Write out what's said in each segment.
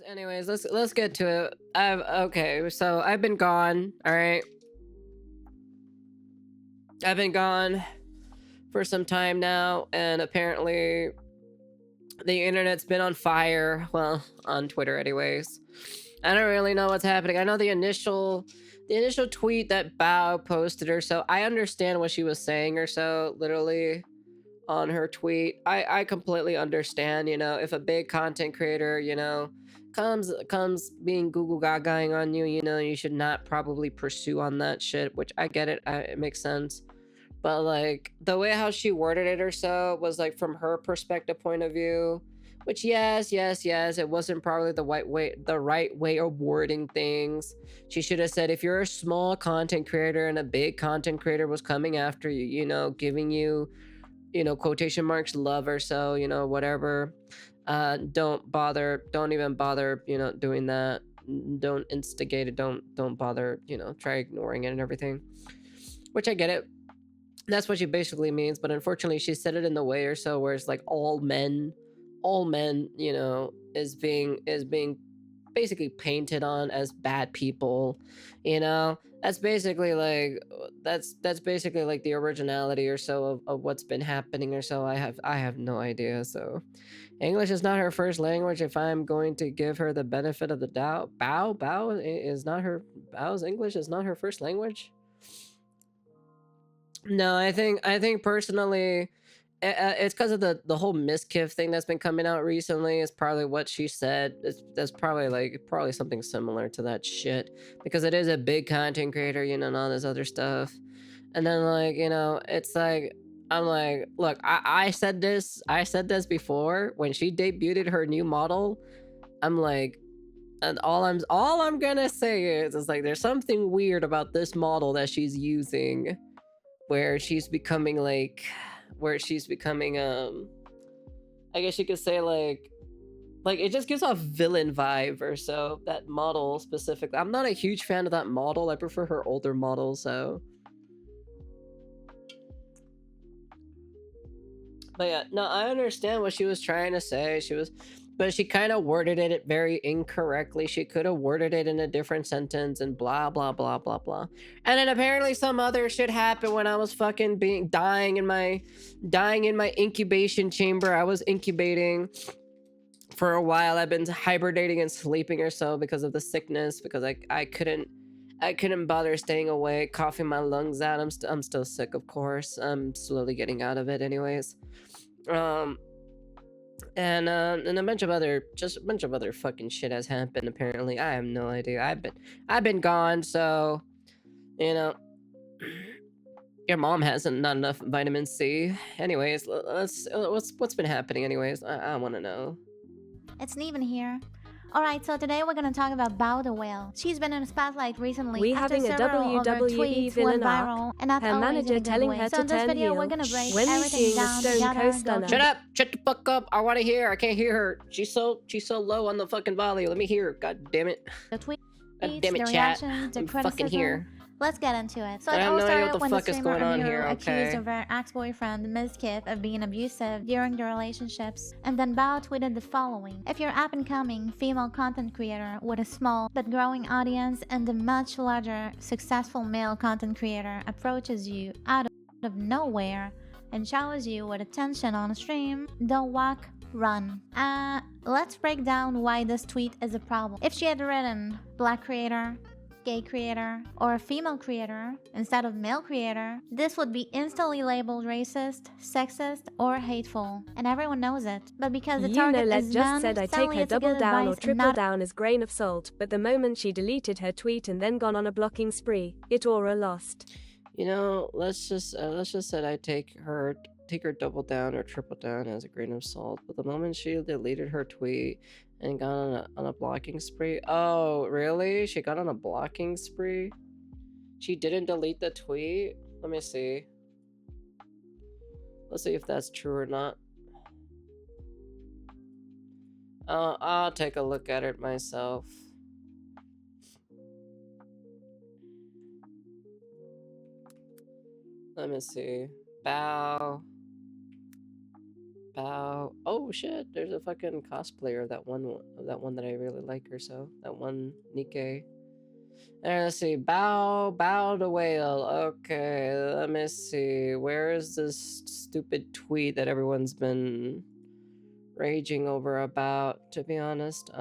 Anyways, let's get to it. Okay, so I've been gone. All right, I've been gone for some time now, and apparently the internet's been on fire. Well, on Twitter, anyways. I don't really know what's happening. I know the initial tweet that Bao posted or so. I understand what she was saying or so. Literally on her tweet, I completely understand. If a big content creator, comes being Google gagaing on you, you should not probably pursue on that shit. Which I get it. It makes sense. But like the way how she worded it or so was like from her perspective point of view, which yes, it wasn't probably the right way of wording things. She should have said if you're a small content creator and a big content creator was coming after you, giving you, quotation marks love or so, whatever. Don't even bother, doing that. Don't instigate it. Don't bother, try ignoring it and everything. Which I get it. That's what she basically means, but unfortunately she said it in the way or so where it's like all men, is being basically painted on as bad people. That's basically like that's basically like the originality or so of what's been happening or so. I have no idea. So English is not her first language. If I'm going to give her the benefit of the doubt, Bao's English is not her first language. No, I think personally, it's because of the whole miskiff thing that's been coming out recently. Is probably what she said. That's probably something similar to that shit because it is a big content creator, and all this other stuff. And then like it's like I'm like, look, I said this before when she debuted her new model. I'm like, and all I'm gonna say is like there's something weird about this model that she's using where she's becoming I guess you could say like it just gives off villain vibe or so, that model specifically. I'm not a huge fan of that model. I prefer her older model. So but yeah, no, I understand what she was trying to say. But she kind of worded it very incorrectly. She could have worded it in a different sentence and blah blah blah blah blah. And then apparently some other shit happened when I was fucking dying in my incubation chamber. I was incubating for a while. I've been hibernating and sleeping or so because of the sickness, because I couldn't bother staying awake, coughing my lungs out. I'm still sick, of course. I'm slowly getting out of it anyways. And a bunch of other fucking shit has happened. Apparently, I have no idea. I've been gone, so you know, your mom hasn't not enough vitamin C. Anyways, what's been happening? Anyways, I want to know. It's Neven here. Alright, so today we're gonna talk about Bao the Whale. She's been in the spotlight recently We after having a several of her WWE tweets villain went viral, and not her always manager in a good telling way. her So to in this turn video, heel we're gonna break when everything seeing a down Stone together. Cold Go Stunner. through Shut up! Shut the fuck up! I want to hear. I can't hear her. She's so low on the fucking volume. Let me hear her. God damn it! the tweets, God damn it, the chat! reactions, the I'm criticism. fucking here. Let's get into it. So I it have all no idea started what the when the fuck is streamer going on Amiru here, okay. accused of her ex-boyfriend Ms. Skeb of being abusive during their relationships, and then Bao tweeted the following: "If you're up-and-coming female content creator with a small but growing audience and a much larger successful male content creator approaches you out of nowhere and showers you with attention on a stream, don't walk, run." Let's break down why this tweet is a problem. If she had written black creator, gay creator, or a female creator instead of male creator, this would be instantly labeled racist, sexist, or hateful, and everyone knows it. But because the target Let is just men, said I take suddenly her it's a double good down or advice and triple not down as grain of salt, but the moment she deleted her tweet and then gone on a blocking spree, it aura lost. Let's just say I take her double down or triple down as a grain of salt. But the moment she deleted her tweet and got on a blocking spree. Oh, really? She got on a blocking spree? She didn't delete the tweet? Let me see. Let's see if that's true or not. I'll take a look at it myself. Let me see. Bao Bao. Oh shit, there's a fucking cosplayer of that one that I really like or so. That one Nikkei. And let's see, Bow the whale. Okay, let me see. Where is this stupid tweet that everyone's been raging over about, to be honest?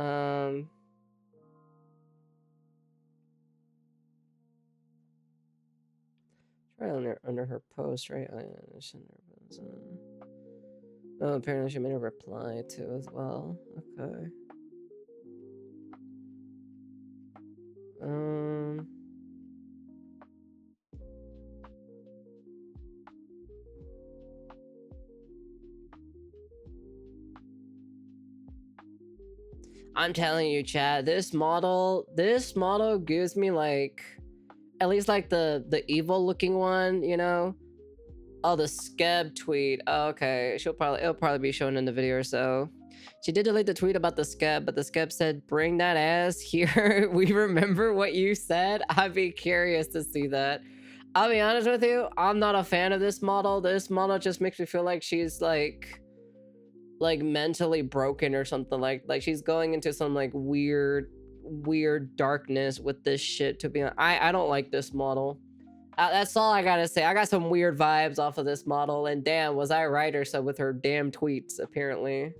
Right under her post, right? Oh, apparently she made a reply too as well. Okay. I'm telling you, Chad, this model gives me like, at least like the evil looking one, you know? Oh, the Skeb tweet. Oh, okay, it'll probably be shown in the video or so. She did delete the tweet about the Skeb, but the Skeb said, "Bring that ass here." We remember what you said. I'd be curious to see that. I'll be honest with you, I'm not a fan of this model. This model just makes me feel like she's like mentally broken or something, like she's going into some like weird darkness with this shit, to be honest. I don't like this model. That's all I gotta say. I got some weird vibes off of this model, and damn, was I right or so with her damn tweets, apparently.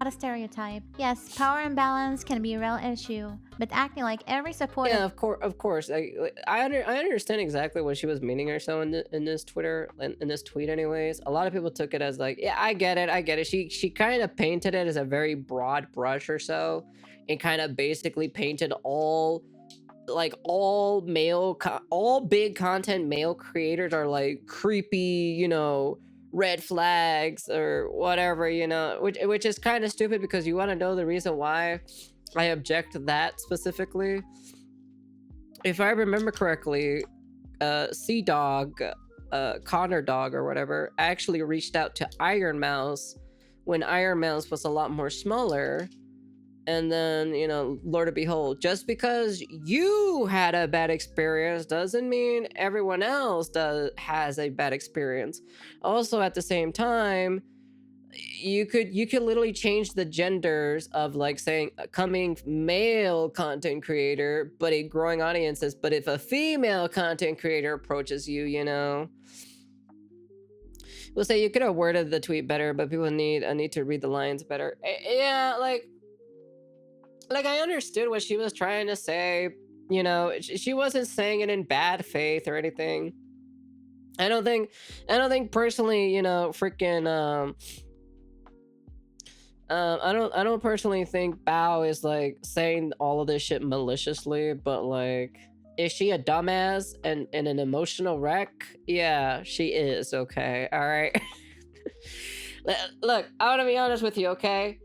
Not a stereotype. Yes, power imbalance can be a real issue, but acting like every supporter... Yeah, of course. I understand exactly what she was meaning or so in this tweet anyways. A lot of people took it as like, yeah, I get it. She kind of painted it as a very broad brush or so, and kind of basically painted all big content male creators are like creepy, you know, red flags or whatever, you know, which is kind of stupid, because you want to know the reason why I object to that specifically. If I remember correctly, Sea Dog, Connor Dog or whatever, actually reached out to Iron Mouse when Iron Mouse was a lot more smaller. And then, you know, Lord of Behold, just because you had a bad experience doesn't mean everyone else has a bad experience. Also, at the same time, you could literally change the genders of, like, saying coming male content creator, but a growing audiences. But if a female content creator approaches you, you know, we'll say you could have worded the tweet better, but people need to read the lines better. Yeah, like I understood what she was trying to say, you know. She wasn't saying it in bad faith or anything. I don't think personally, you know, freaking I don't personally think Bao is like saying all of this shit maliciously, but like, is she a dumbass and an emotional wreck? Yeah, she is. Okay, all right. Look, I want to be honest with you, okay?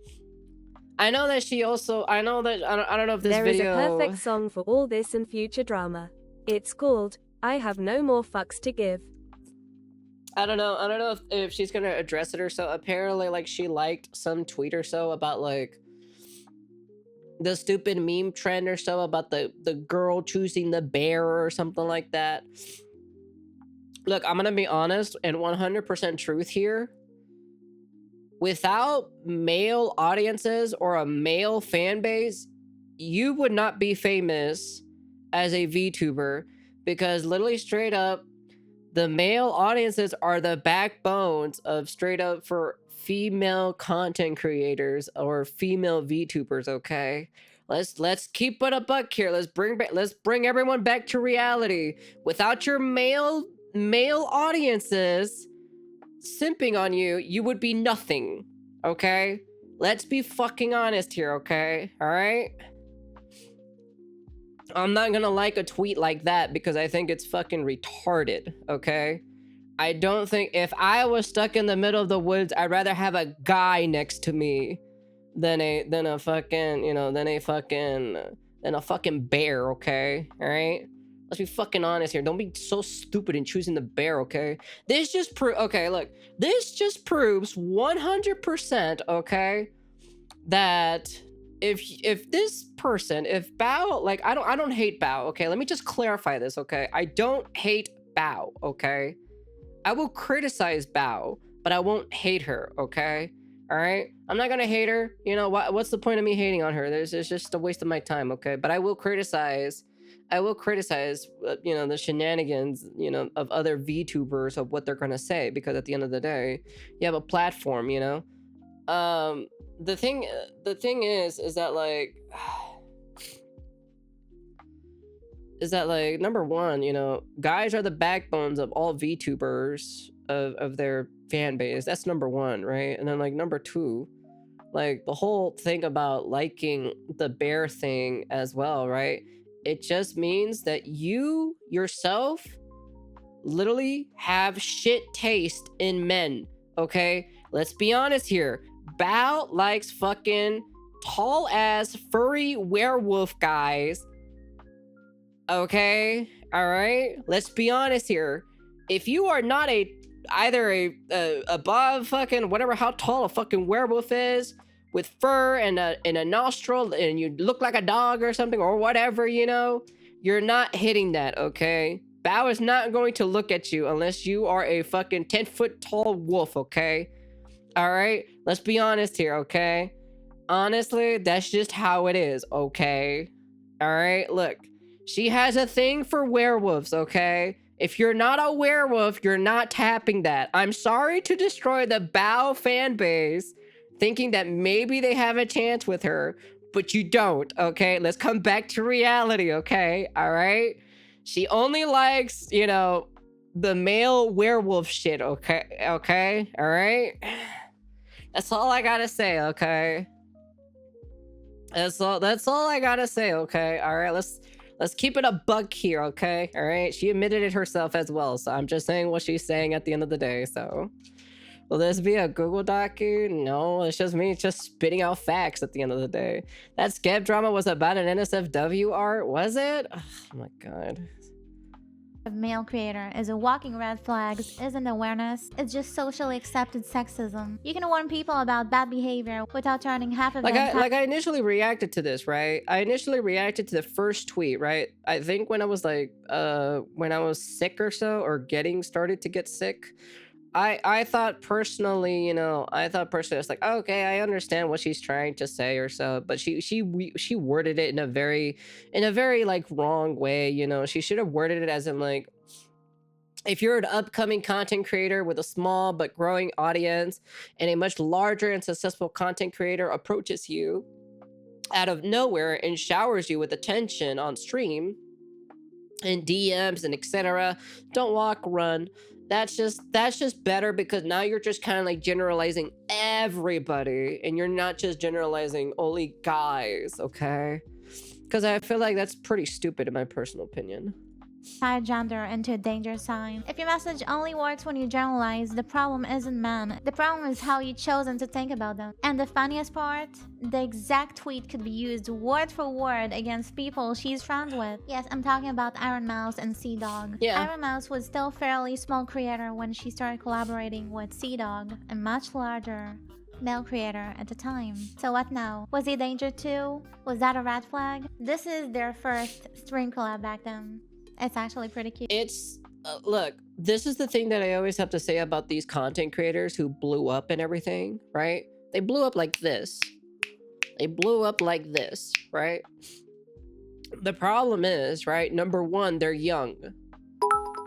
I know that she also, I don't know if this video... There is a perfect song for all this and future drama. It's called, I Have No More Fucks to Give. I don't know if she's gonna address it or so. Apparently, like, she liked some tweet or so about, like, the stupid meme trend or so about the girl choosing the bear or something like that. Look, I'm gonna be honest and 100% truth here. Without male audiences or a male fan base, you would not be famous as a VTuber, because literally straight up, the male audiences are the backbones of straight up for female content creators or female VTubers, okay? Let's keep it a buck here. Let's bring everyone back to reality. Without your male audiences simping on you, you would be nothing, okay? Let's be fucking honest here, okay? All right? I'm not gonna like a tweet like that because I think it's fucking retarded, okay? I don't think, if I was stuck in the middle of the woods, I'd rather have a guy next to me than a fucking, you know, than a fucking bear, okay? All right? Let's be fucking honest here. Don't be so stupid in choosing the bear, okay? This just okay, look. This just proves 100%, okay, that if this person, if Bao, like, I don't hate Bao, okay? Let me just clarify this, okay? I don't hate Bao, okay? I will criticize Bao, but I won't hate her, okay? All right, I'm not gonna hate her. You know what's the point of me hating on her? It's just a waste of my time, okay? But I will criticize. You know, the shenanigans, you know, of other VTubers of what they're gonna say, because at the end of the day, you have a platform, you know. The thing is that like, number one, you know, guys are the backbones of all VTubers of their fan base. That's number one, right? And then like number two, like the whole thing about liking the bear thing as well, right? It just means that you yourself literally have shit taste in men, okay? Let's be honest here. Bao likes fucking tall ass furry werewolf guys. Okay, all right. Let's be honest here. If you are not either a above fucking whatever how tall a fucking werewolf is, with fur and a nostril, and you look like a dog or something or whatever, you know, you're not hitting that. Okay, Bao is not going to look at you unless you are a fucking 10-foot tall wolf. Okay, all right. Let's be honest here. Okay, honestly, that's just how it is. Okay, all right. Look. She has a thing for werewolves, okay? If you're not a werewolf, you're not tapping that. I'm sorry to destroy the Bao fan base, thinking that maybe they have a chance with her, but you don't, okay? Let's come back to reality, okay? All right? She only likes, you know, the male werewolf shit, okay? Okay? All right? That's all I gotta say, okay? That's all I gotta say, okay? All right, let's keep it a buck here, okay? All right, she admitted it herself as well, so I'm just saying what she's saying at the end of the day. So will this be a Google docu? No, it's just me just spitting out facts at the end of the day. That Skeb drama was about an NSFW art, was it? Oh my god. Of male creator is a walking red flags isn't awareness, it's just socially accepted sexism. You can warn people about bad behavior without turning half of them I initially reacted to this, right? I initially reacted to the first tweet, right? I think when I was like when I was sick or so, or getting started to get sick, I thought personally, you know, I was like, oh, okay, I understand what she's trying to say or so, but she worded it in a very like wrong way, you know. She should have worded it as in like, if you're an upcoming content creator with a small but growing audience, and a much larger and successful content creator approaches you out of nowhere and showers you with attention on stream and DMs and etc., don't walk, run. That's just better, because now you're just kind of like generalizing everybody, and you're not just generalizing only guys, okay? Because I feel like that's pretty stupid in my personal opinion. tie gender into a danger sign. If your message only works when you generalize, the problem isn't men. The problem is how you chosen to think about them. And the funniest part, the exact tweet could be used word for word against people she's friends with. Yes, I'm talking about Iron Mouse and Sea Dog. Yeah. Iron Mouse was still fairly small creator when she started collaborating with Sea Dog, a much larger male creator at the time. So what now? Was he a danger too? Was that a red flag? This is their first stream collab back then. It's actually pretty cute. It's look, this is the thing that I always have to say about these content creators who blew up and everything, right? They blew up like this. They blew up like this, right? The problem is, right, number one, they're young.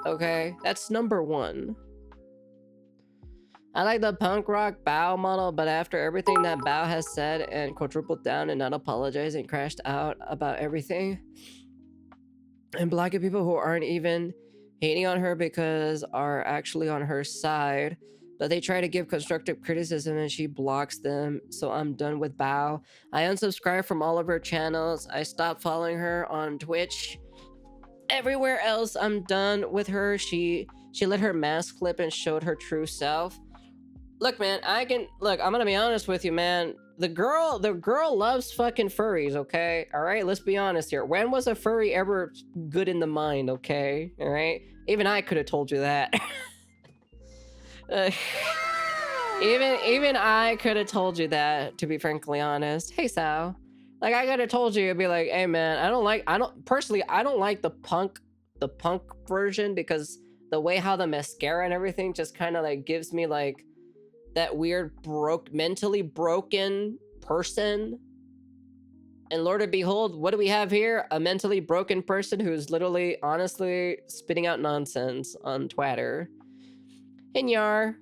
Okay, that's number one. I like the punk rock Bao model, but after everything that Bao has said and quadrupled down and not apologized and crashed out about everything, and blocking people who aren't even hating on her because are actually on her side, but they try to give constructive criticism and she blocks them. So I'm done with Bao. I unsubscribed from all of her channels. I stopped following her on Twitch. Everywhere else, I'm done with her. She let her mask flip and showed her true self. Look, man, I'm gonna be honest with you, man. The girl loves fucking furries, okay? All right, let's be honest here. When was a furry ever good in the mind, okay? All right? Even I could have told you that. Even I could have told you that, to be frankly honest. Hey, Sal. Like, I could have told you, I'd be like, hey, man, I don't like the punk version, because the way how the mascara and everything just kind of like gives me like that weird mentally broken person. And Lord and behold, what do we have here? A mentally broken person who's literally, honestly, spitting out nonsense on Twitter. And Yar.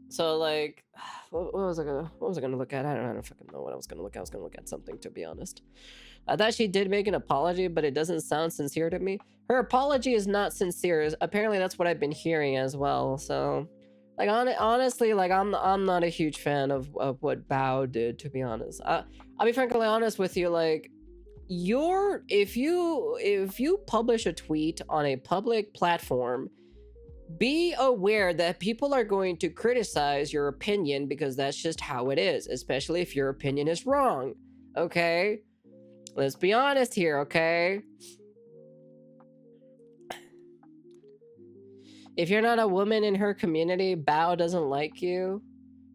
So like, what was I gonna look at? I don't fucking know what I was gonna look at. I was gonna look at something, to be honest. I thought she did make an apology, but it doesn't sound sincere to me. Her apology is not sincere. Apparently that's what I've been hearing as well. So like honestly, like I'm not a huge fan of what Bao did, to be honest. I'll be frankly honest with you, like if you publish a tweet on a public platform, be aware that people are going to criticize your opinion because that's just how it is, especially if your opinion is wrong. Okay? Let's be honest here, okay? If you're not a woman in her community, Bao doesn't like you.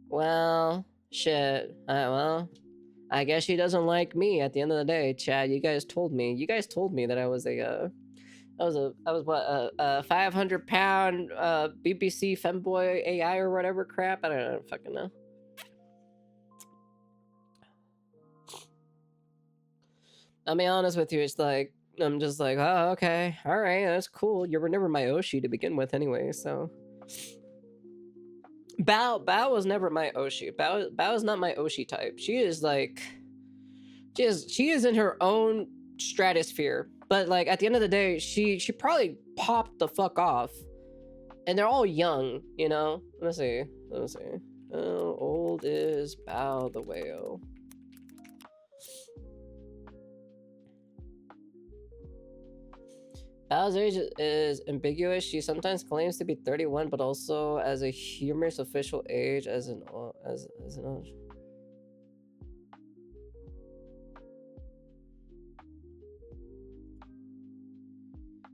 Well, shit. Well, I guess she doesn't like me at the end of the day. Chad, you guys told me that I was a 500-pound BBC femboy AI or whatever crap. I don't fucking know. I'll be honest with you, it's like, I'm just like, oh, okay, all right, that's cool. You were never my Oshi to begin with anyway, so. Bao was never my Oshi. Bao is not my Oshi type. She is like, she is in her own stratosphere. But like at the end of the day, she probably popped the fuck off. And they're all young, you know? Let's see. How old is Bao the whale? Bao's age is ambiguous. She sometimes claims to be 31, but also as a humorous official age as an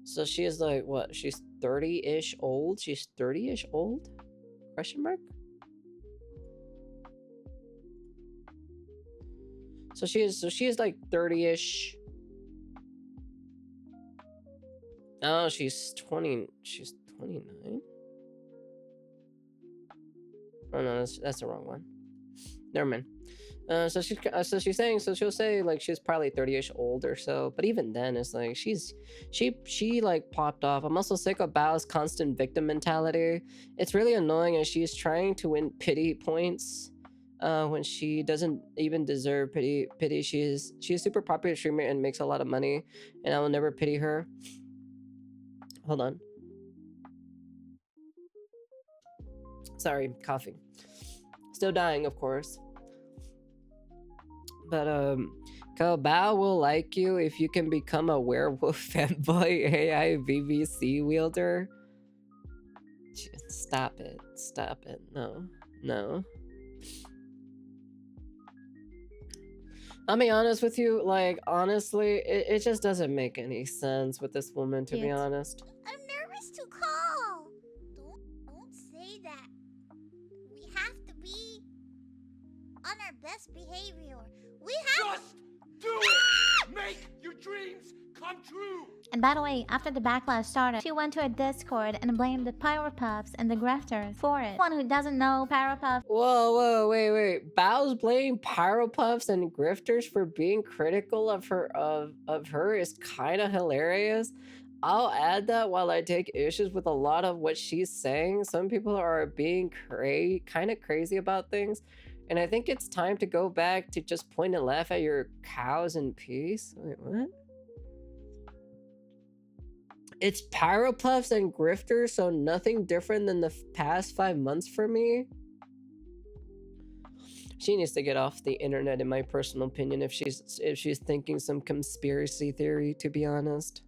So she is like, what? She's 30-ish old? She's 30-ish old? Question mark? So she is like 30-ish. Oh, she's 20. She's 29? Oh no, that's the wrong one. Never mind. So she's saying, so she'll say like she's probably 30-ish old or so, but even then it's like she like popped off. I'm also sick of Bao's constant victim mentality. It's really annoying, and she's trying to win pity points when she doesn't even deserve pity. She's a super popular streamer and makes a lot of money, and I will never pity her. Hold on. Sorry, coughing. Still dying, of course. But Bao will like you if you can become a werewolf fanboy AI VVC wielder. Stop it. No. I'll be honest with you, like, honestly, it just doesn't make any sense with this woman, to be honest. I'm nervous to call. Don't say that. We have to be on our best behavior. We have Just do it! Make your dreams come true! And by the way, after the backlash started, she went to a Discord and blamed the Pyropuffs and the Grifters for it. One who doesn't know Pyropuff. Whoa, wait. Bao's blaming Pyropuffs and Grifters for being critical of her is kind of hilarious. I'll add that while I take issues with a lot of what she's saying, some people are being kind of crazy about things. And I think it's time to go back to just point and laugh at your cows in peace. Wait, what? It's Pyropuffs and Grifters, so nothing different than the past 5 months for me. She needs to get off the internet, in my personal opinion, if she's thinking some conspiracy theory, to be honest.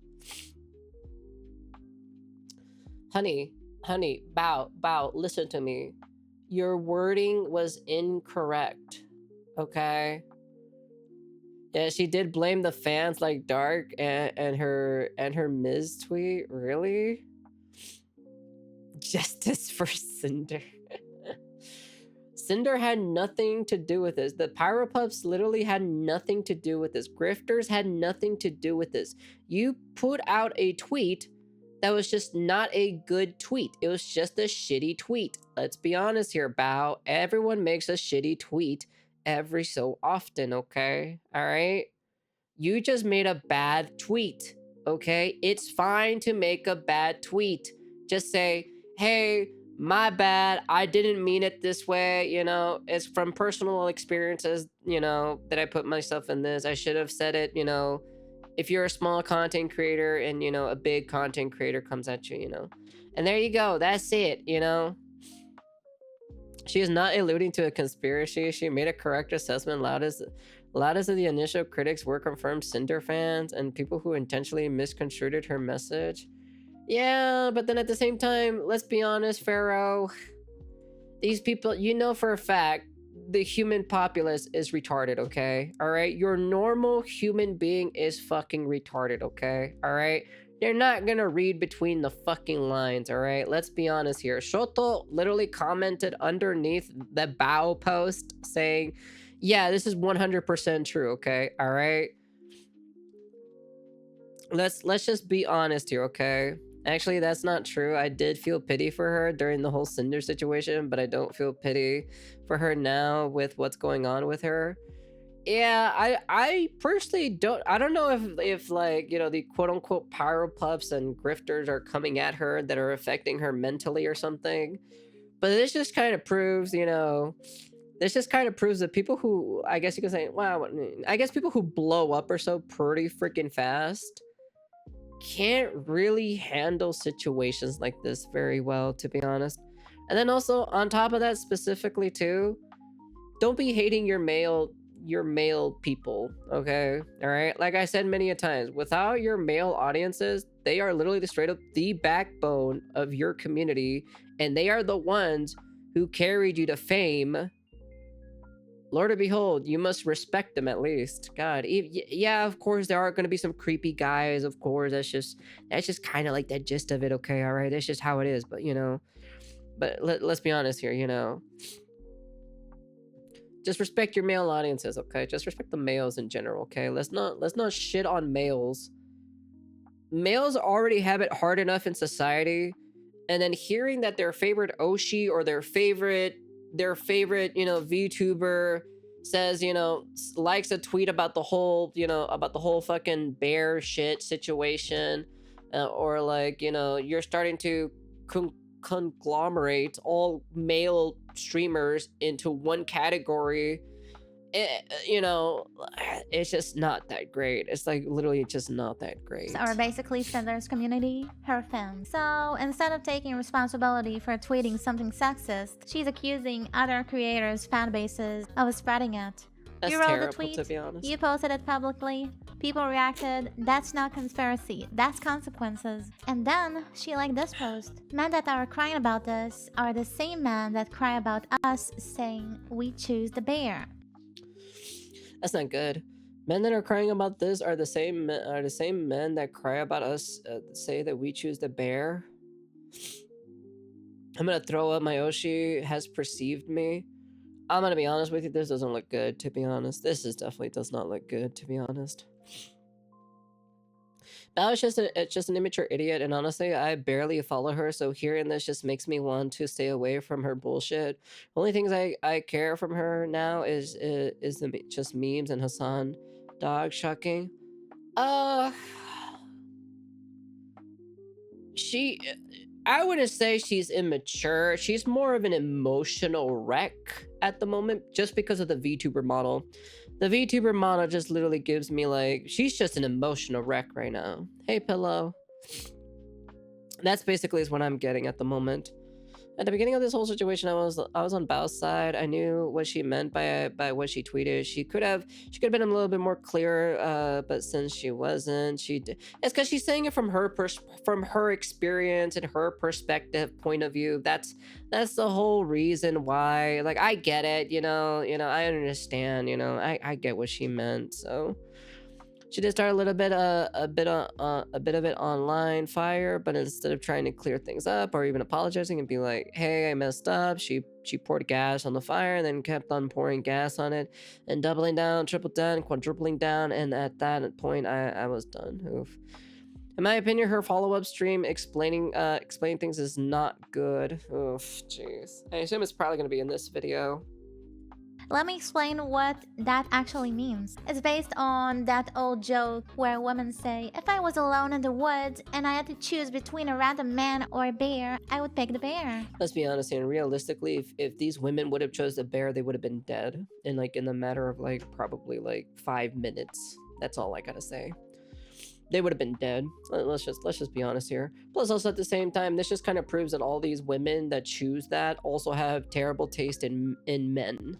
Honey, Bao, listen to me. Your wording was incorrect, okay? Yeah, she did blame the fans like Dark and her Ms. tweet. Really? Justice for Cinder. Cinder had nothing to do with this. The Pyropuffs literally had nothing to do with this. Grifters had nothing to do with this. You put out a tweet that was just not a good tweet. It was just a shitty tweet. Let's be honest here, Bao. Everyone makes a shitty tweet every so often, okay? All right? You just made a bad tweet, okay? It's fine to make a bad tweet. Just say, hey, my bad. I didn't mean it this way. You know, it's from personal experiences, you know, that I put myself in this. I should have said it, you know, if you're a small content creator and, you know, a big content creator comes at you, you know. And there you go. That's it, you know. She is not alluding to a conspiracy. She made a correct assessment. Loudest of the initial critics were confirmed Cinder fans and people who intentionally misconstrued her message. Yeah, but then at the same time, let's be honest, Pharaoh. These people, you know for a fact, the human populace is retarded, okay? All right? Your normal human being is fucking retarded, okay? All right? They're not gonna read between the fucking lines, all right? Let's be honest here. Shoto literally commented underneath the Bao post saying, yeah, this is 100% true, okay? All right? Let's just be honest here, okay? Actually, that's not true. I did feel pity for her during the whole Cinder situation, but I don't feel pity for her now with what's going on with her. Yeah, I personally don't. I don't know if like, you know, the quote unquote power puffs and grifters are coming at her that are affecting her mentally or something. But this just kind of proves, you know, this just kind of proves that people who, I guess you could say, wow, I guess people who blow up or so pretty freaking fast can't really handle situations like this very well, to be honest. And then also on top of that, specifically too, don't be hating your male people, okay? All right, like I said many a times, without your male audiences, they are literally the straight up the backbone of your community, and they are the ones who carried you to fame. Lord and behold, you must respect them at least. God, yeah, of course there are going to be some creepy guys, of course. That's just kind of like the gist of it, okay? All right, that's just how it is. But you know, let's be honest here, you know. Just respect your male audiences, okay? Just respect the males in general, okay? Let's not shit on males. Males already have it hard enough in society, and then hearing that their favorite Oshi or their favorite, you know, VTuber says, you know, likes a tweet about the whole, you know, about the whole fucking bear shit situation, or like, you know, you're starting to conglomerate all male streamers into one category. You know, it's just not that great. It's like literally just not that great. Or basically Cinder's community, her fans. So instead of taking responsibility for tweeting something sexist, she's accusing other creators' fan bases of spreading it. That's you wrote terrible, the tweet, to be honest. you posted it publicly, people reacted, that's not conspiracy, that's consequences. And then she liked this post. Men that are crying about this are the same men that cry about us saying we choose the bear. That's not good. Men that are crying about this are the same men that cry about us, say that we choose the bear. I'm gonna throw up. My Oshi has perceived me. I'm gonna be honest with you, this doesn't look good, to be honest. This definitely does not look good, to be honest. Bao is just an immature idiot, and honestly, I barely follow her, so hearing this just makes me want to stay away from her bullshit. Only things I care from her now is just memes and Hassan dog shucking. I wouldn't say she's immature. She's more of an emotional wreck at the moment, just because of the VTuber model. The VTuber model just literally gives me like, she's just an emotional wreck right now. Hey, Pillow. That's basically is what I'm getting at the moment. At the beginning of this whole situation, I was on Bao's side. I knew what she meant by what she tweeted. She could have been a little bit more clear, but since she wasn't, it's because she's saying it from her experience and her perspective point of view. That's the whole reason why. Like, I get it, you know, I understand, you know, I get what she meant. So she did start a bit of it online fire, but instead of trying to clear things up or even apologizing and be like, hey, I messed up, she poured gas on the fire and then kept on pouring gas on it and doubling down, triple down, quadrupling down, and at that point I was done. Oof. In my opinion, her follow-up stream explaining things is not good. Oof, jeez. I assume it's probably gonna be in this video. Let me explain what that actually means. It's based on that old joke where women say, if I was alone in the woods and I had to choose between a random man or a bear, I would pick the bear. Let's be honest here, and realistically, if these women would have chose the bear, they would have been dead in the matter of probably 5 minutes. That's all I gotta say. They would have been dead. Let's just be honest here. Plus, also at the same time, this just kind of proves that all these women that choose that also have terrible taste in men.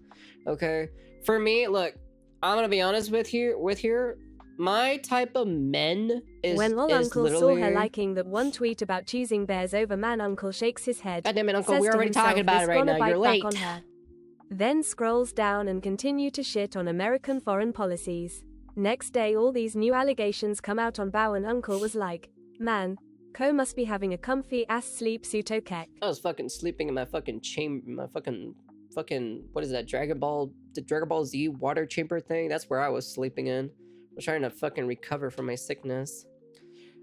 Okay, for me, look, I'm gonna be honest with here. My type of men is when lol is Uncle literally... saw her liking that one tweet about choosing bears over man, Uncle shakes his head. God damn it, Uncle, says we're to already himself, talking about "This it right gonna now. bite You're back late." on her. Then scrolls down and continue to shit on American foreign policies. Next day, all these new allegations come out on Bao, and Uncle was like, man, Ko must be having a comfy ass sleep suit okay. I was fucking sleeping in my fucking chamber, my fucking what is that, the Dragon Ball Z water chamber thing? That's where I was sleeping in. I was trying to fucking recover from my sickness.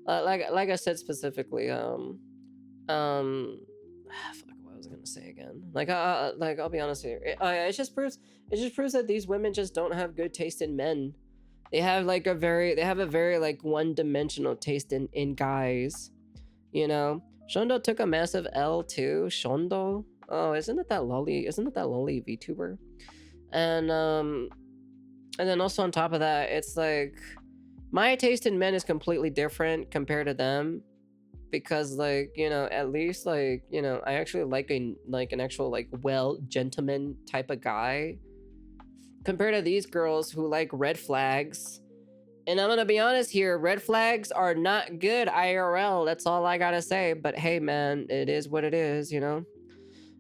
Like I said specifically, fuck, what was I gonna say again? Like I'll be honest here. It just proves that these women just don't have good taste in men. They have a very one-dimensional taste in guys, you know. Shondo took a massive L too. Shondo, oh, isn't it that lolly VTuber? And then also on top of that, it's like my taste in men is completely different compared to them, because at least I actually like an actual well gentleman type of guy, compared to these girls who like red flags. And I'm gonna be honest here, red flags are not good IRL. That's all I gotta say. But hey, man, it is what it is, you know?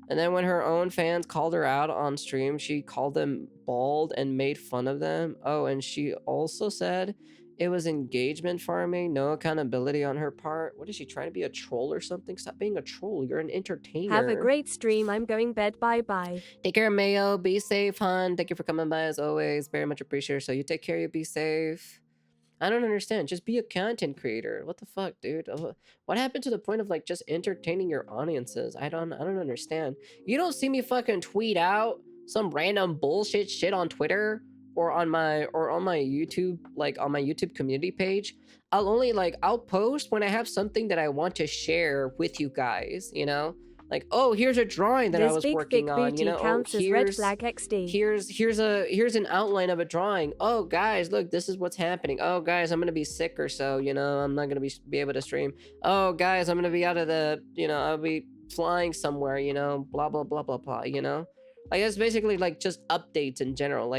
And then when her own fans called her out on stream, she called them bald and made fun of them. Oh, and she also said it was engagement farming, no accountability on her part. What is she, trying to be a troll or something? Stop being a troll. You're an entertainer. Have a great stream. I'm going bed. Bye. Take care, Mayo. Be safe, hon. Thank you for coming by as always. Very much appreciated. So you take care, you be safe. I don't understand. Just be a content creator. What the fuck, dude? What happened to the point of just entertaining your audiences? I don't understand. You don't see me fucking tweet out some random bullshit shit on Twitter or on my YouTube, on my YouTube community page. I'll post when I have something that I want to share with you guys, you know? Oh, here's a drawing that I was working on, you know. Counts as red flag XD. Here's an outline of a drawing. Oh, guys, look, this is what's happening. Oh, guys, I'm gonna be sick or so, you know. I'm not gonna be able to stream. Oh, guys, I'm gonna be out of the, you know, I'll be flying somewhere, you know. Blah blah blah blah blah. You know, it's basically just updates in general,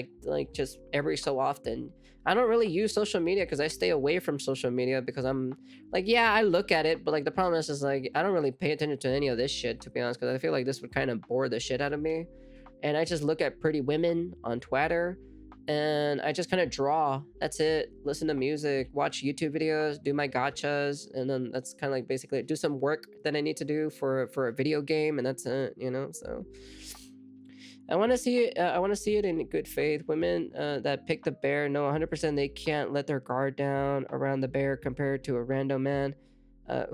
just every so often. I don't really use social media because I stay away from social media because I'm yeah, I look at it, but the problem is I don't really pay attention to any of this shit, to be honest, because I feel like this would kind of bore the shit out of me. And I just look at pretty women on Twitter and I just kind of draw. That's it. Listen to music, watch YouTube videos, do my gachas, and then that's kind of basically do some work that I need to do for a video game, and that's it, you know. So I want to see it. I want to see it in good faith. Women that pick the bear know 100% they can't let their guard down around the bear compared to a random man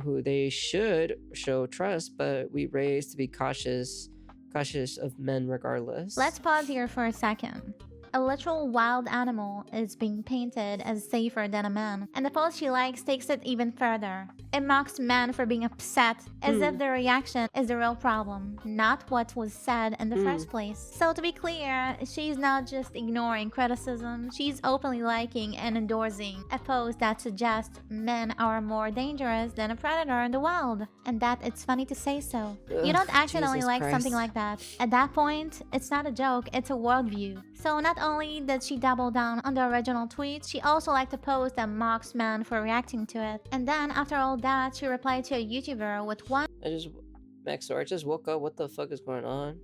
who they should show trust, but we raised to be cautious of men regardless. Let's pause here for a second. A literal wild animal is being painted as safer than a man, and the post she likes takes it even further. It mocks men for being upset, as if their reaction is the real problem, not what was said in the first place. So to be clear, she's not just ignoring criticism, she's openly liking and endorsing a post that suggests men are more dangerous than a predator in the wild, and that it's funny to say so. You don't accidentally like something like that. At that point, it's not a joke, it's a worldview. So not only did she double down on the original tweet, she also liked a post that mocks men for reacting to it. And then after all that, she replied to a YouTuber with one I just woke up. What the fuck is going on?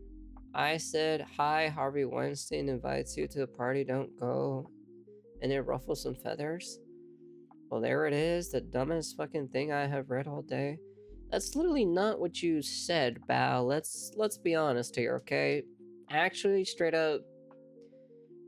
I said, hi, Harvey Weinstein invites you to the party, don't go. And it ruffles some feathers. Well, there it is, the dumbest fucking thing I have read all day. That's literally not what you said, Bao. Let's be honest here, okay? Actually, straight up,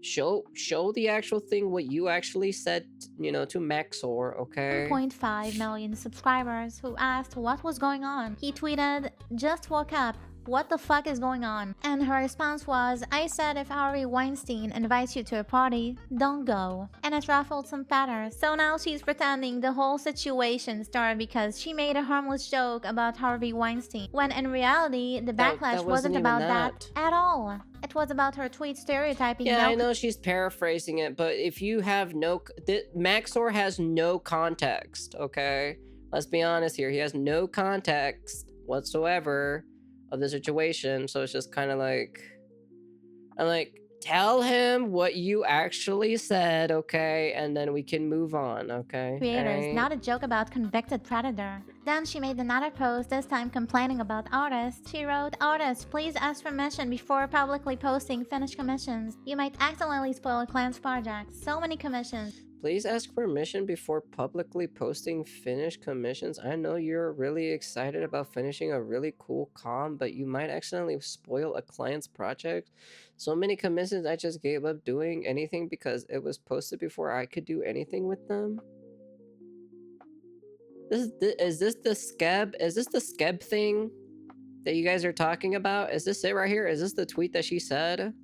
Show the actual thing, what you actually said, you know, to Maxor, okay? 1.5 million subscribers who asked what was going on. He tweeted, "Just woke up. What the fuck is going on?" And her response was, "I said if Harvey Weinstein invites you to a party, don't go." And it ruffled some feathers. So now she's pretending the whole situation started because she made a harmless joke about Harvey Weinstein, when in reality, the That backlash wasn't wasn't even about that. that at all. It was about her tweet stereotyping Yeah, male I know she's paraphrasing it, but if you have Maxor has no context, okay? Let's be honest here. He has no context whatsoever of the situation, so it's just kind of like, I'm like, tell him what you actually said, okay? And then we can move on, okay? creators, Alright? not a joke about convicted predator. Then she made another post, this time complaining about artists. She wrote, "Artists, please ask permission before publicly posting finished commissions. You might accidentally spoil a client's project. So many commissions." Please ask permission before publicly posting finished commissions. I know you're really excited about finishing a really cool comm, but you might accidentally spoil a client's project. So many commissions, I just gave up doing anything because it was posted before I could do anything with them. Is this the Skeb? Is this the Skeb thing that you guys are talking about? Is this it right here? Is this the tweet that she said?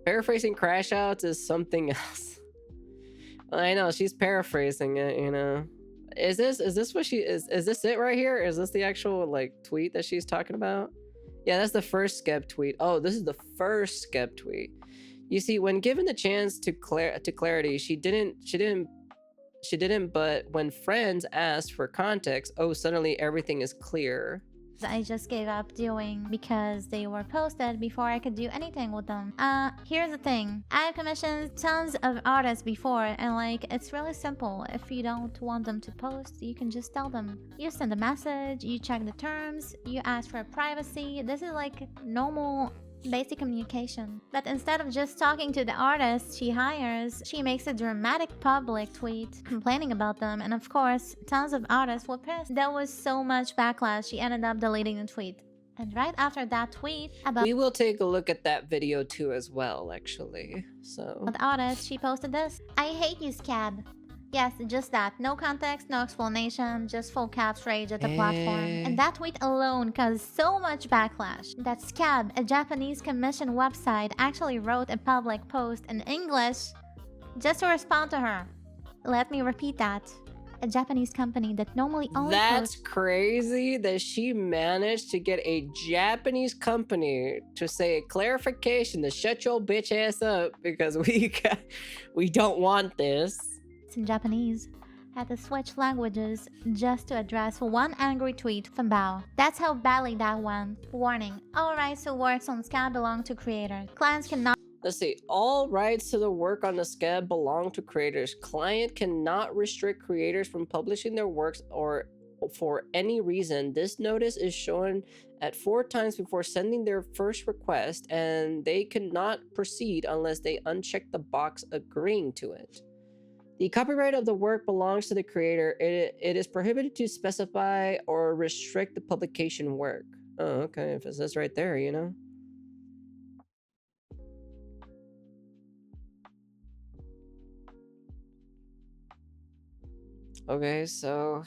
Paraphrasing crash outs is something else. I know she's paraphrasing it, you know. Is this what she is this it right here? Is this the actual like tweet that she's talking about? Yeah, that's the first Skeb tweet. Oh, this is the first Skeb tweet. You see, when given the chance to clarity, she didn't, but when friends asked for context, oh, suddenly everything is clear. I just gave up doing because they were posted before I could do anything with them. Here's the thing. I have commissioned tons of artists before, and like, it's really simple. If you don't want them to post, you can just tell them. You send a message, you check the terms, you ask for privacy. This is like normal basic communication. But instead of just talking to the artists she hires, she makes a dramatic public tweet complaining about them, and of course, tons of artists were pissed. There was so much backlash, she ended up deleting the tweet. And right after that tweet about We will take a look at that video too as well, actually. So the artist, she posted this. "I hate you, Skeb." Yes, just that. No context, no explanation, just full caps rage at the platform. And that tweet alone caused so much backlash that Skeb, a Japanese commission website, actually wrote a public post in English just to respond to her. Let me repeat that. A Japanese company that normally only that's posts crazy that she managed to get a Japanese company to say a clarification to shut your bitch ass up because we don't want this. in Japanese, had to switch languages just to address one angry tweet from Bao. That's how badly that went. Warning, all rights to works on Skeb belong to creators. Clients cannot Let's see. All rights to the work on the Skeb belong to creators. Client cannot restrict creators from publishing their works or for any reason. This notice is shown at 4 times before sending their first request, and they cannot proceed unless they uncheck the box agreeing to it. The copyright of the work belongs to the creator. It is prohibited to specify or restrict the publication work. Oh, okay. If it says right there, you know. Okay, so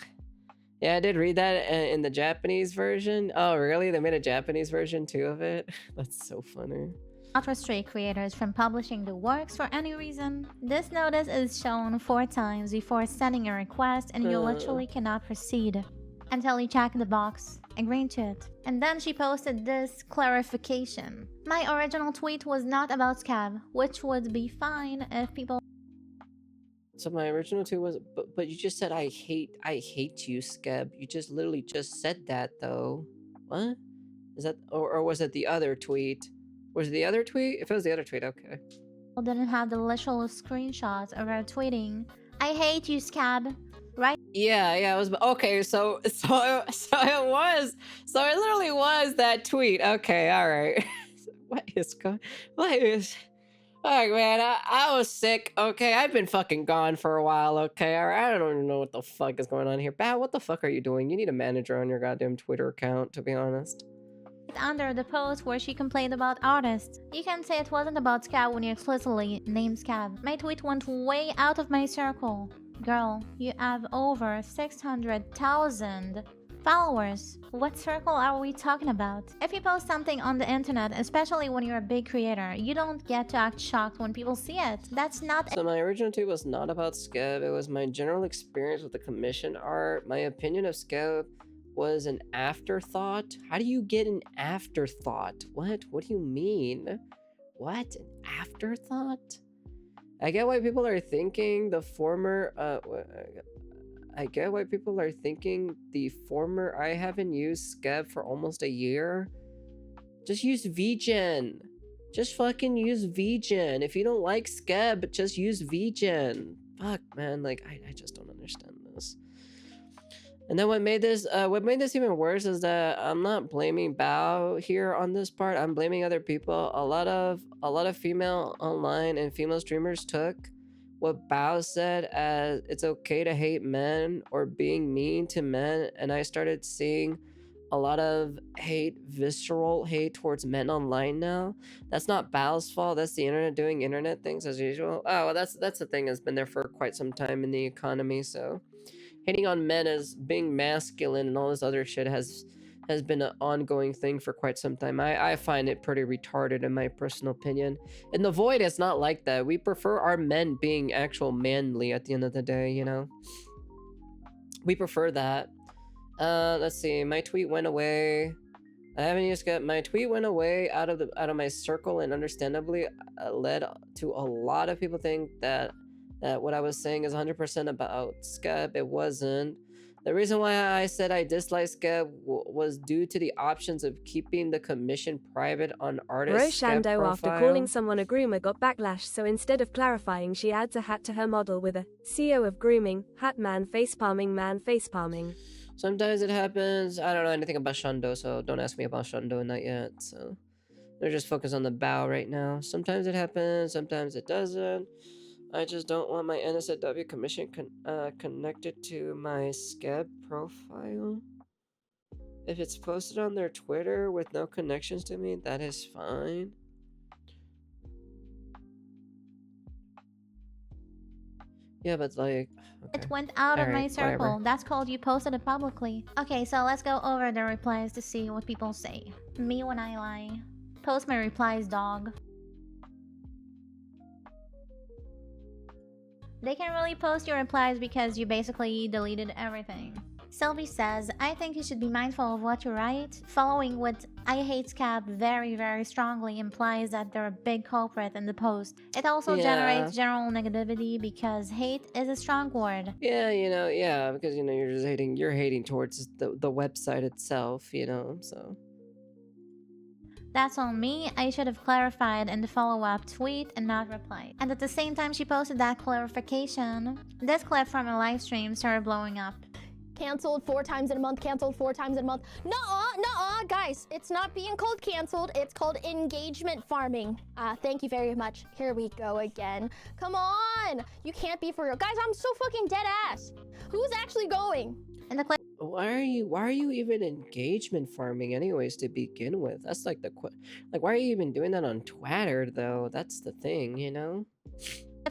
yeah, I did read that in the Japanese version. Oh, really? They made a Japanese version too of it? That's so funny. not restrict creators from publishing the works for any reason. This notice is shown 4 times before sending a request, and you literally cannot proceed until you check the box, agreeing to it. And then she posted this clarification. My original tweet was not about Skeb, which would be fine if people. So my original tweet was, but you just said I hate you, Skeb. You just literally just said that though. What? Is that, or was it the other tweet? Was it the other tweet? If it was the other tweet, okay. Didn't have the literal screenshots of her tweeting, "I hate you, Skeb." Right? Yeah, it was okay. So it literally was that tweet. Okay, all right. What is going? What is? Alright, man, I was sick, okay? I've been fucking gone for a while, okay? I don't even know what the fuck is going on here. Bat, what the fuck are you doing? You need a manager on your goddamn Twitter account, to be honest. under the post where she complained about artists. You can say it wasn't about Skeb when you explicitly named Skeb. My tweet went way out of my circle. Girl, you have over 600,000 followers. What circle are we talking about? If you post something on the internet, especially when you're a big creator, you don't get to act shocked when people see it. That's not So my original tweet was not about Skeb. It was my general experience with the commission art. My opinion of Skeb was an afterthought. How do you get an afterthought? What? What do you mean? What? An afterthought? I get why people are thinking the former I get why people are thinking the former. I haven't used Skeb for almost a year. Just use VGen. Just fucking use VGen. If you don't like Skeb, just use VGen. Fuck, man. Like, I just don't understand this. And then what made this even worse is that I'm not blaming Bao here on this part. I'm blaming other people. A lot of female online and female streamers took what Bao said as it's okay to hate men or being mean to men, and I started seeing a lot of hate, visceral hate towards men online now. That's not Bao's fault. That's the internet doing internet things as usual. Oh, well, that's the thing that's been there for quite some time in the economy. So hating on men as being masculine and all this other shit has been an ongoing thing for quite some time. I find it pretty retarded in my personal opinion. In the Void, it's not like that. We prefer our men being actual manly at the end of the day, you know? We prefer that. Let's see. My tweet went away. I haven't used it. My tweet went away out of my circle, and understandably led to a lot of people think that what I was saying is 100% about Skeb. It wasn't. The reason why I said I dislike Skeb was due to the options of keeping the commission private on artists' Skeb Roshando, profile. after calling someone a groomer, got backlash, so instead of clarifying, she adds a hat to her model with a CEO of grooming, hat man facepalming. Sometimes it happens. I don't know anything about Shando, so don't ask me about Shando, not yet. So they're just focused on the bow right now. Sometimes it happens, sometimes it doesn't. I just don't want my NSFW commission connected to my Skeb profile. If it's posted on their Twitter with no connections to me, that is fine. Yeah, but like... Okay. It went out of my circle. Whatever. That's called you posted it publicly. Okay, so let's go over the replies to see what people say. Me when I lie. Post my replies, dog. They can really post your replies because you basically deleted everything. Sylvie says, I think you should be mindful of what you write. Following what I hate Skeb very, very strongly implies that they're a big culprit in the post. It also generates general negativity because hate is a strong word. Yeah, you know, yeah, because, you know, you're hating towards the website itself, you know, so... That's on me. I should have clarified in the follow-up tweet and not replied. And at the same time she posted that clarification, this clip from a live stream started blowing up. Cancelled 4 times in a month, cancelled 4 times in a month. Nuh-uh, guys. It's not being called cancelled. It's called engagement farming. Thank you very much. Here we go again. Come on. You can't be for real. Guys, I'm so fucking dead ass. Who's actually going? In the clip, why are you even engagement farming anyways to begin with? That's like why are you even doing that on Twitter though? That's the thing, you know?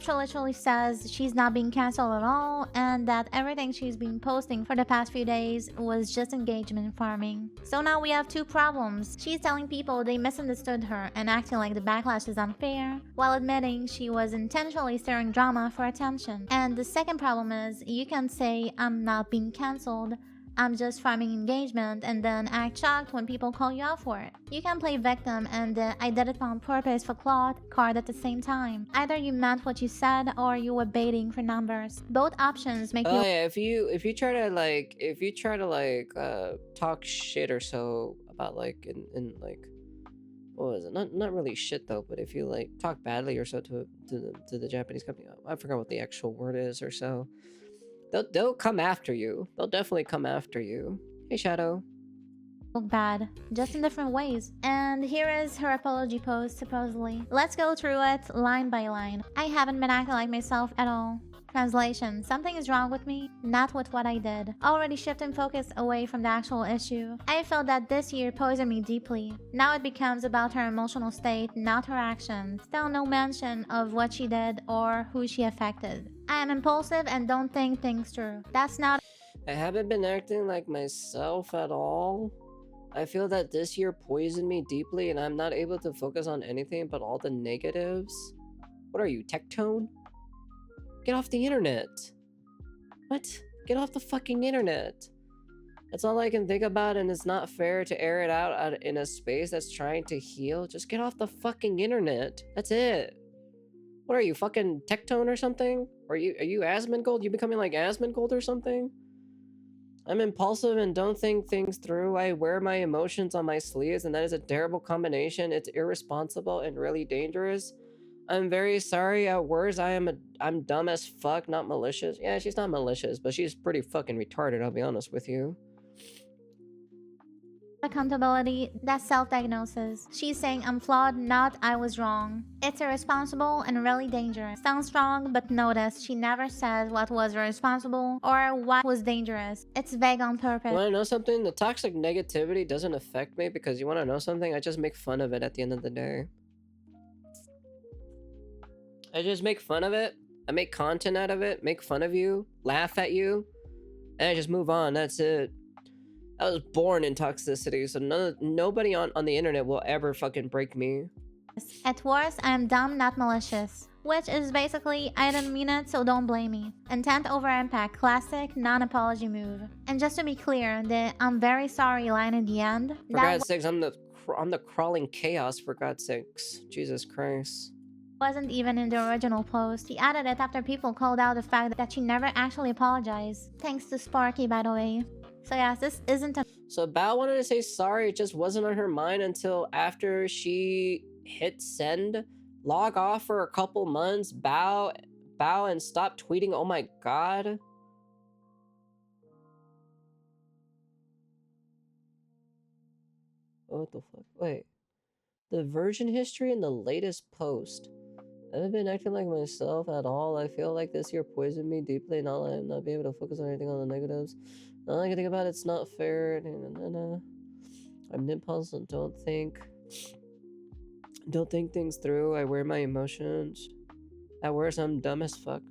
she literally says she's not being cancelled at all and that everything she's been posting for the past few days was just engagement farming. So now we have 2 problems. She's telling people they misunderstood her and acting like the backlash is unfair, while admitting she was intentionally stirring drama for attention. And the second problem is, you can say I'm not being cancelled, I'm just farming engagement, and then act shocked when people call you out for it. You can play victim and I did it on purpose for clout card at the same time. Either you meant what you said or you were baiting for numbers. Both options make you... Oh yeah, if you try to talk shit or so about like in like, what was it? Not really shit though, but if you like talk badly or so to the Japanese company, I forgot what the actual word is or so. They'll come after you. They'll definitely come after you. Hey, Shadow. Look bad, just in different ways. And here is her apology post, supposedly. Let's go through it line by line. I haven't been acting like myself at all. Translation: something is wrong with me, not with what I did. Already shifting focus away from the actual issue. I felt that this year poisoned me deeply. Now it becomes about her emotional state, not her actions. Still no mention of what she did or who she affected. I am impulsive and don't think things through. That's not I haven't been acting like myself at all. I feel that this year poisoned me deeply and I'm not able to focus on anything but all the negatives. What are you, Tectone? Get off the internet. What? Get off the fucking internet. That's all I can think about, and it's not fair to air it out in a space that's trying to heal. Just get off the fucking internet. That's it. What are you, fucking Tectone or something? Are you Asmongold? You becoming like Asmongold or something? I'm impulsive and don't think things through. I wear my emotions on my sleeves, and that is a terrible combination. It's irresponsible and really dangerous. I'm very sorry. At worst, I'm dumb as fuck, not malicious. Yeah, she's not malicious, but she's pretty fucking retarded, I'll be honest with you. accountability, that's self-diagnosis. She's saying I'm flawed, not I was wrong. It's irresponsible and really dangerous. Sounds strong, but notice she never says what was irresponsible or what was dangerous. It's vague on purpose. You wanna know something? The toxic negativity doesn't affect me because you wanna know something? I just make fun of it at the end of the day. I just make fun of it. I make content out of it, make fun of you, laugh at you, and I just move on. That's it. I was born in toxicity, so nobody on the internet will ever fucking break me. At worst, I am dumb, not malicious. Which is basically, I didn't mean it, so don't blame me. Intent over impact, classic, non-apology move. And just to be clear, the I'm very sorry line in the end, For God's sakes, I'm the crawling chaos, for God's sakes. Jesus Christ. wasn't even in the original post. He added it after people called out the fact that she never actually apologized. Thanks to Sparky, by the way. So yes, this isn't a... So Bao wanted to say sorry, it just wasn't on her mind until after she hit send, log off for a couple months, bow and stop tweeting. Oh my god. What the fuck? Wait. The version history in the latest post. I haven't been acting like myself at all. I feel like this year poisoned me deeply and I'll not be able to focus on anything on the negatives. All I can think about it's not fair. I'm impulsive and don't think things through. I wear my emotions. At worst, I'm dumb as fuck.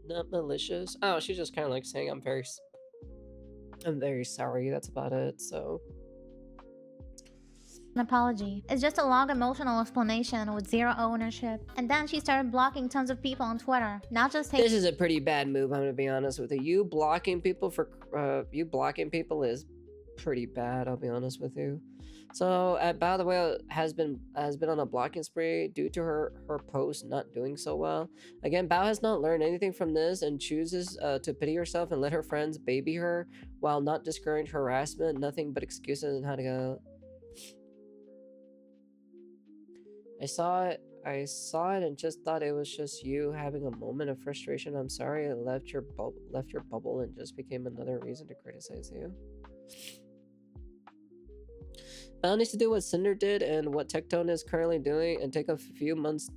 Not malicious. Oh, she's just kind of like saying I'm very sorry. That's about it. So. an apology. It's just a long emotional explanation with zero ownership. And then she started blocking tons of people on Twitter. Not just This is a pretty bad move, I'm gonna be honest with you. You blocking people is pretty bad, I'll be honest with you. So, by the way, has been on a blocking spree due to her post not doing so well. Again, Bao has not learned anything from this and chooses to pity herself and let her friends baby her while not discourage harassment. Nothing but excuses on how to go. I saw it and just thought it was just you having a moment of frustration. I'm sorry I left your bubble and just became another reason to criticize you. Val needs to do what Cinder did and what Tectone is currently doing and take a few months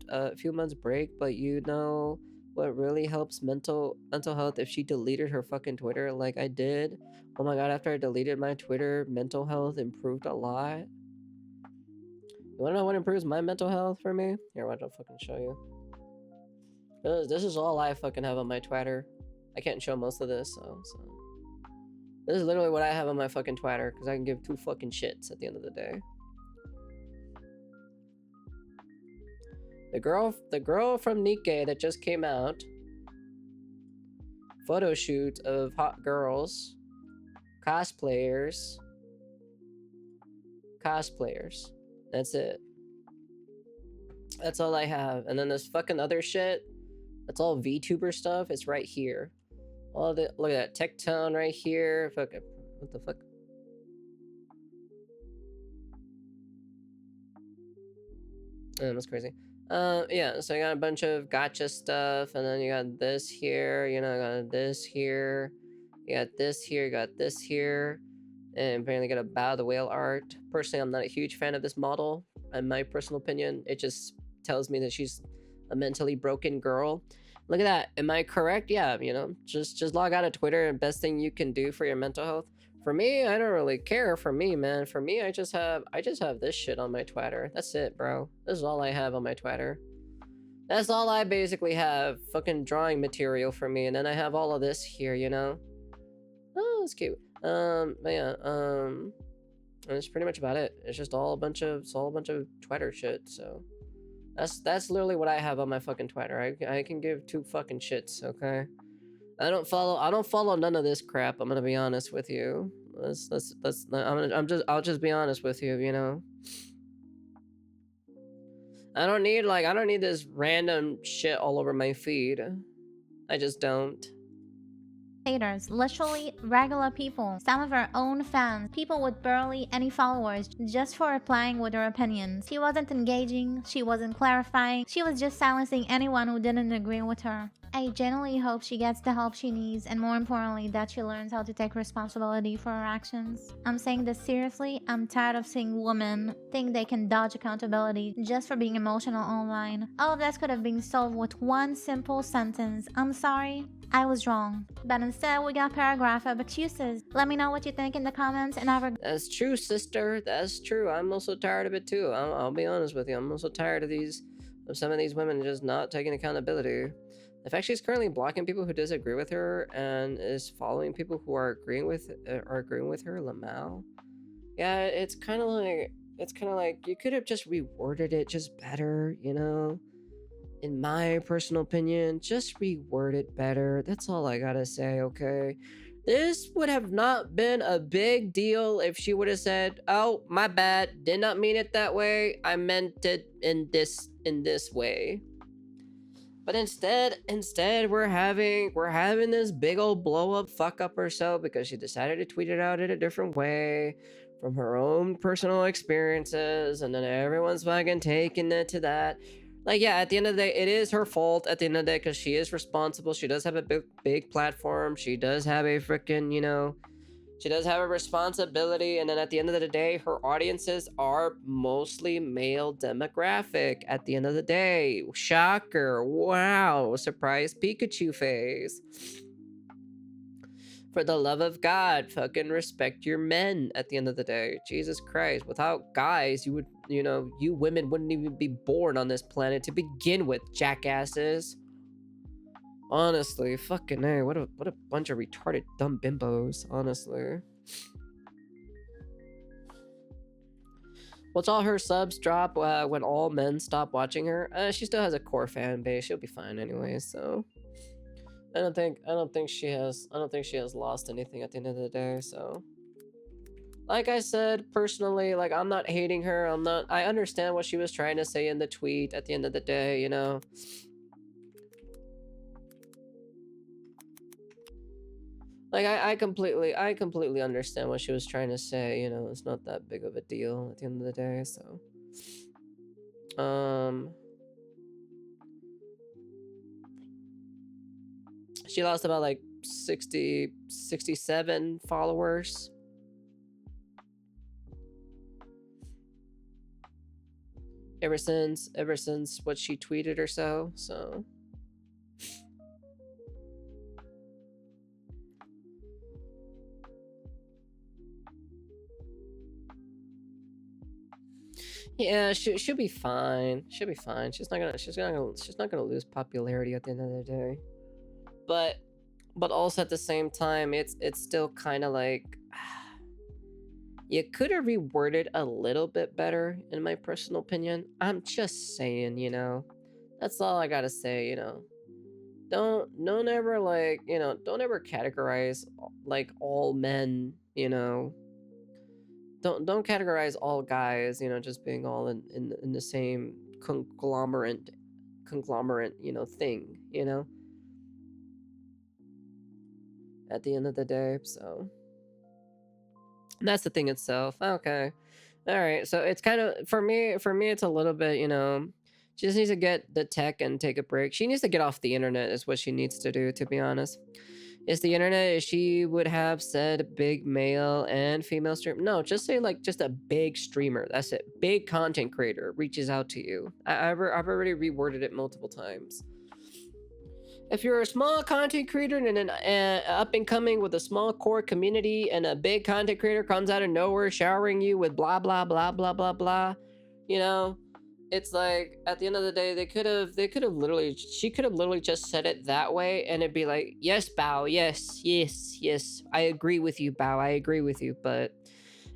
break, but you know what really helps mental health if she deleted her fucking Twitter like I did. Oh my god, after I deleted my Twitter, mental health improved a lot. You wanna know what improves my mental health for me? Here, watch, I'll fucking show you. This is all I fucking have on my Twitter. I can't show most of this, so. This is literally what I have on my fucking Twitter, because I can give two fucking shits at the end of the day. The girl from Nikkei that just came out. Photo shoot of hot girls. Cosplayers. That's it. That's all I have. And then this fucking other shit, that's all VTuber stuff. It's right here. All the look at that Tectone right here. Fuck, what the fuck? That's crazy. Yeah. So you got a bunch of gotcha stuff, and then you got this here. You know, got this here. You got this here. You got this here. And apparently got a Bow the Whale art. Personally, I'm not a huge fan of this model. In my personal opinion, it just tells me that she's a mentally broken girl. Look at that. Am I correct? Yeah, you know, just log out of Twitter and best thing you can do for your mental health. For me, I don't really care. For me, man. For me, I just have this shit on my Twitter. That's it, bro. This is all I have on my Twitter. That's all I basically have. Fucking drawing material for me, and then I have all of this here, you know. Oh, it's cute. But yeah, that's pretty much about it. It's just all a bunch of Twitter shit. So that's literally what I have on my fucking Twitter. I can give two fucking shits, okay? I don't follow none of this crap. I'm gonna be honest with you. I'll just be honest with you, you know. I don't need this random shit all over my feed. I just don't. Haters, literally regular people, some of her own fans, people with barely any followers, just for replying with her opinions. She wasn't engaging, she wasn't clarifying, she was just silencing anyone who didn't agree with her. I genuinely hope she gets the help she needs, and more importantly, that she learns how to take responsibility for her actions. I'm saying this seriously. I'm tired of seeing women think they can dodge accountability just for being emotional online. All of this could have been solved with one simple sentence: I'm sorry, I was wrong. But instead, we got a paragraph of excuses. Let me know what you think in the comments, and have a That's true, sister. That's true. I'm also tired of it too. I'll be honest with you. I'm also tired of some of these women just not taking accountability. The fact she's currently blocking people who disagree with her and is following people who are agreeing with her, Lamau. Yeah, it's kind of like you could have just reworded it just better, you know. In my personal opinion, just reword it better. That's all I gotta say, okay? This would have not been a big deal if she would have said, "Oh, my bad. Did not mean it that way. I meant it in this way." But instead we're having this big old blow up fuck up or so because she decided to tweet it out in a different way from her own personal experiences, and then everyone's fucking taking it to that. Like, yeah, at the end of the day, it is her fault at the end of the day because she is responsible. She does have a big platform. She does have a freaking, you know, she does have a responsibility. And then at the end of the day, her audiences are mostly male demographic at the end of the day. Shocker. Wow. Surprise Pikachu face. For the love of God, fucking respect your men at the end of the day. Jesus Christ. Without guys, you women wouldn't even be born on this planet to begin with, jackasses. Honestly, fucking A, what a bunch of retarded dumb bimbos, honestly. Once all her subs drop, when all men stop watching her, she still has a core fan base. She'll be fine anyway, so I don't think she has lost anything at the end of the day, so. Like I said, personally, like, I'm not hating her. I understand what she was trying to say in the tweet at the end of the day, you know. Like, I completely understand what she was trying to say, you know. It's not that big of a deal at the end of the day, so. She lost about like 67 followers. Ever since what she tweeted or so. Yeah, she'll be fine. She'll be fine. She's not gonna lose popularity at the end of the day. But also at the same time, it's still kind of like you could have reworded a little bit better, in my personal opinion. I'm just saying, you know. That's all I gotta say, you know. Don't ever like, you know, don't ever categorize like all men, you know. Don't categorize all guys, you know, just being all in the same conglomerate, you know, thing, you know. At the end of the day, so. And that's the thing itself. Okay. All right. So it's kind of, for me, it's a little bit, you know, she just needs to get the tech and take a break. She needs to get off the internet is what she needs to do, to be honest. Is the internet, she would have said big male and female stream. No, just say like just a big streamer. That's it. Big content creator reaches out to you. I've already reworded it multiple times. if you're a small content creator and an up and coming with a small core community, and a big content creator comes out of nowhere showering you with blah blah blah blah blah blah, you know, it's like at the end of the day, they could have literally, she could have literally just said it that way, and it'd be like, yes, Bao, yes, I agree with you, Bao, I agree with you. But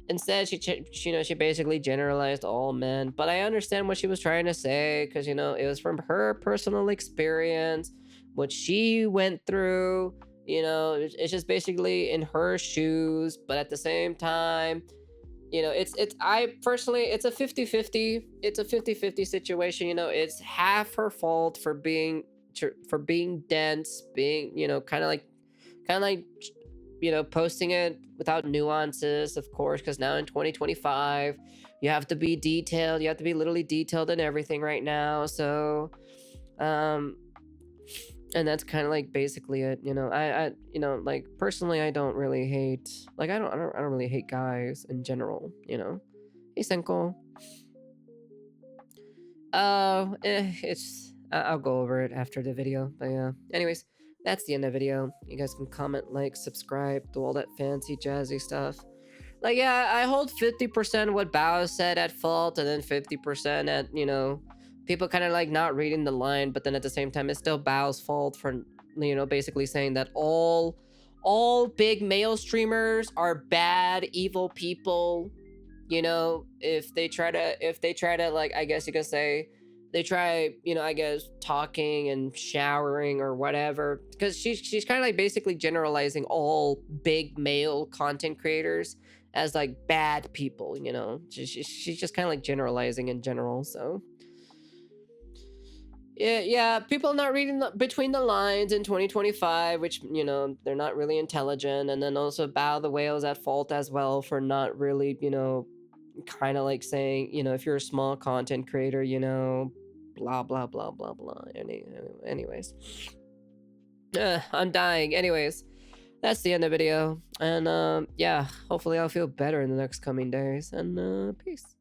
instead, she basically generalized all men. But I understand what she was trying to say, because it was from her personal experience, what she went through. It's just basically in her shoes. But at the same time, I personally, it's a 50-50. It's a 50-50 situation. It's half her fault for being dense, being kind of like posting it without nuances, of course, because now in 2025 you have to be detailed, you have to be literally detailed in everything right now. So and that's kind of like basically it. I like personally, I don't really hate, like, I don't really hate guys in general. Hey Senko. I'll go over it after the video. But yeah, anyways, that's the end of the video. You guys can comment, like, subscribe, do all that fancy jazzy stuff. Like, yeah, I hold 50% what Bao said at fault, and then 50% at, people kind of like not reading the line. But then at the same time, it's still Bao's fault for, basically saying that all big male streamers are bad, evil people. If they try to, like, I guess you could say, they try, I guess, talking and showering or whatever, because she's kind of like basically generalizing all big male content creators as like bad people. She's just kind of like generalizing in general. So yeah, people not reading between the lines in 2025, which they're not really intelligent. And then also Bao the Whale's at fault as well for not really, kind of like saying, if you're a small content creator, blah blah blah blah blah. Anyways, I'm dying. Anyways, that's the end of the video. And yeah, hopefully I'll feel better in the next coming days. And peace.